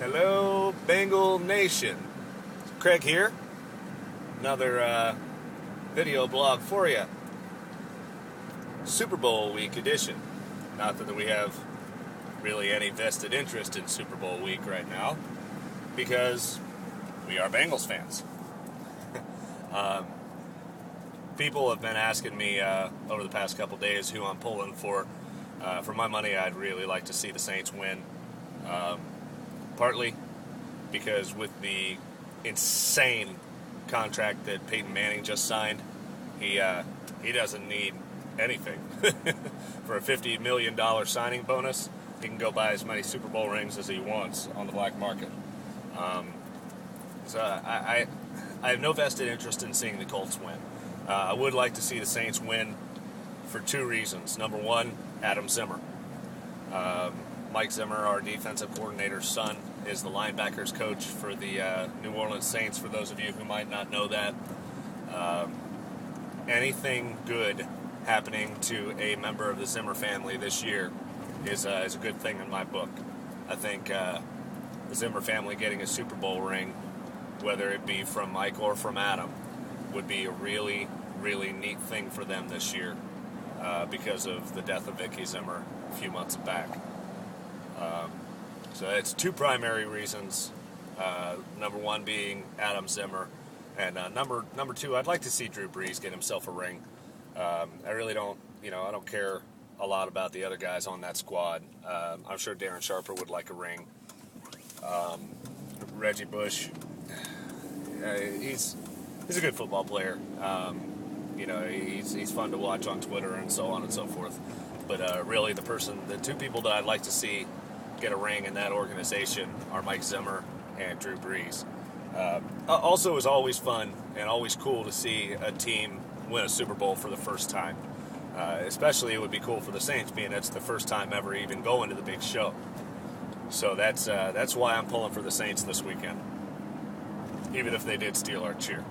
Hello, Bengal Nation. Craig here. Another video blog for you. Super Bowl week edition. Not that we have really any vested interest in Super Bowl week right now, because we are Bengals fans. People have been asking me over the past couple days who I'm pulling for. For my money, I'd really like to see the Saints win. Partly because with the insane contract that Peyton Manning just signed, he doesn't need anything. For a $50 million signing bonus, he can go buy as many Super Bowl rings as he wants on the black market. So I have no vested interest in seeing the Colts win. I would like to see the Saints win for two reasons. Number one, Adam Zimmer. Mike Zimmer, our defensive coordinator's son, is the linebackers coach for the New Orleans Saints, for those of you who might not know that. Anything good happening to a member of the Zimmer family this year is a good thing in my book. I think the Zimmer family getting a Super Bowl ring, whether it be from Mike or from Adam, would be a really, really neat thing for them this year because of the death of Vicky Zimmer a few months back. So it's two primary reasons. Number one being Adam Zimmer, and number two, I'd like to see Drew Brees get himself a ring. I really don't, I don't care a lot about the other guys on that squad. I'm sure Darren Sharper would like a ring. Reggie Bush, he's a good football player. He's fun to watch on Twitter and so on and so forth. But really, the two people that I'd like to see get a ring in that organization are Mike Zimmer and Drew Brees. Also, it was always fun and always cool to see a team win a Super Bowl for the first time. Especially, it would be cool for the Saints, being it's the first time ever even going to the big show. So that's why I'm pulling for the Saints this weekend, even if they did steal our cheer.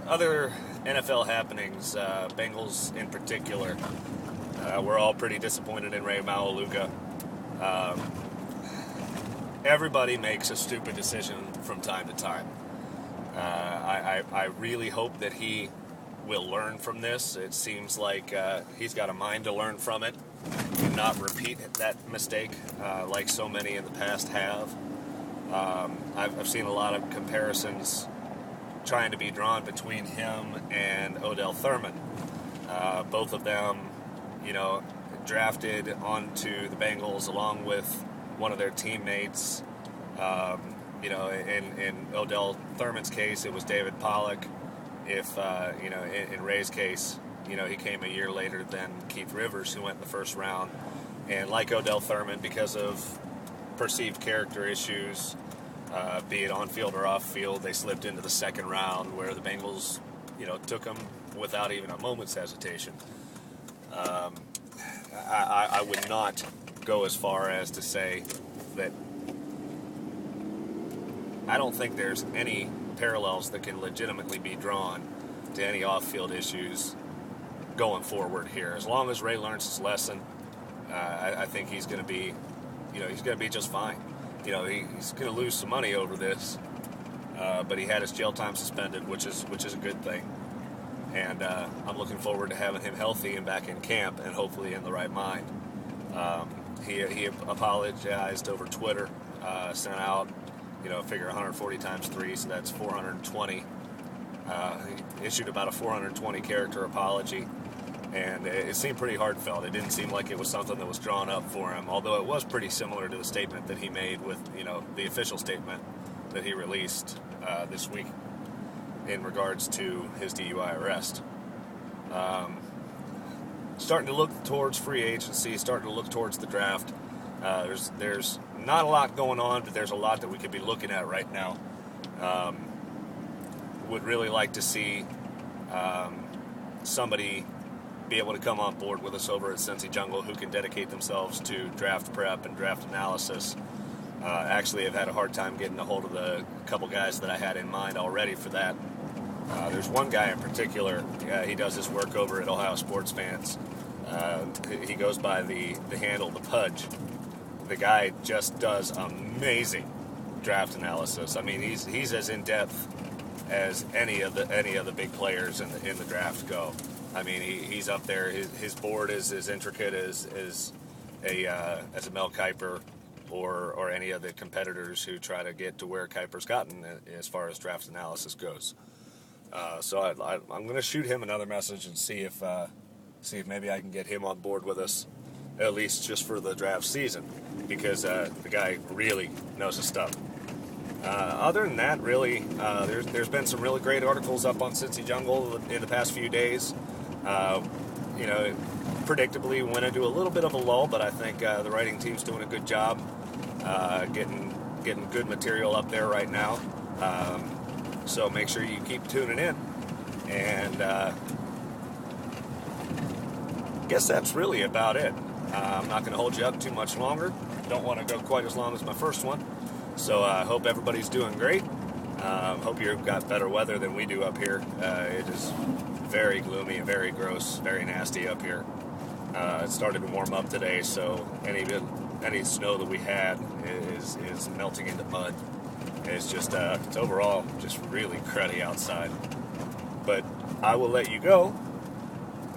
Other NFL happenings, Bengals in particular, we're all pretty disappointed in Ray Maualuga. Everybody makes a stupid decision from time to time. I really hope that he will learn from this. It seems like he's got a mind to learn from it and not repeat that mistake like so many in the past have. I've seen a lot of comparisons trying to be drawn between him and Odell Thurman. Both of them, drafted onto the Bengals along with one of their teammates. In Odell Thurman's case, it was David Pollock. If, in Ray's case, he came a year later than Keith Rivers, who went in the first round. And like Odell Thurman, because of perceived character issues, be it on field or off field, they slipped into the second round, where the Bengals, took him without even a moment's hesitation. I would not go as far as to say that I don't think there's any parallels that can legitimately be drawn to any off-field issues going forward here. As long as Ray learns his lesson, I think he's going to be, he's going to be just fine. He's going to lose some money over this, but he had his jail time suspended, which is a good thing. And I'm looking forward to having him healthy and back in camp, and hopefully in the right mind. He apologized over Twitter, sent out, figure 140 times 3, so that's 420. He issued about a 420 character apology, and it seemed pretty heartfelt. It didn't seem like it was something that was drawn up for him, although it was pretty similar to the statement that he made with, the official statement that he released this week in regards to his DUI arrest. Starting to look towards free agency, starting to look towards the draft. There's not a lot going on, but there's a lot that we could be looking at right now. Would really like to see somebody be able to come on board with us over at Cincy Jungle who can dedicate themselves to draft prep and draft analysis. Actually, I've had a hard time getting a hold of the couple guys that I had in mind already for that. There's one guy in particular, he does his work over at Ohio Sports Fans. He goes by the handle, the Pudge. the guy just does amazing draft analysis. I mean, he's as in depth as any of the big players in the draft go. I mean, he's up there. His board is as intricate as a Mel Kiper or any of the competitors who try to get to where Kiper's gotten as far as draft analysis goes. So I'm going to shoot him another message and see if maybe I can get him on board with us, at least just for the draft season, because the guy really knows his stuff. Other than that, really, there's been some really great articles up on Cincy Jungle in the past few days. Predictably went into a little bit of a lull, but I think the writing team's doing a good job getting good material up there right now. So make sure you keep tuning in. And I guess that's really about it. I'm not going to hold you up too much longer. Don't want to go quite as long as my first one. So I hope everybody's doing great. Hope you've got better weather than we do up here. It is very gloomy and very gross, very nasty up here. It started to warm up today, so any snow that we had is melting into mud. It's just it's overall just really cruddy outside. But I will let you go,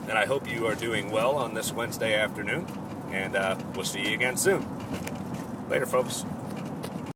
and I hope you are doing well on this Wednesday afternoon, and we'll see you again soon. Later, folks.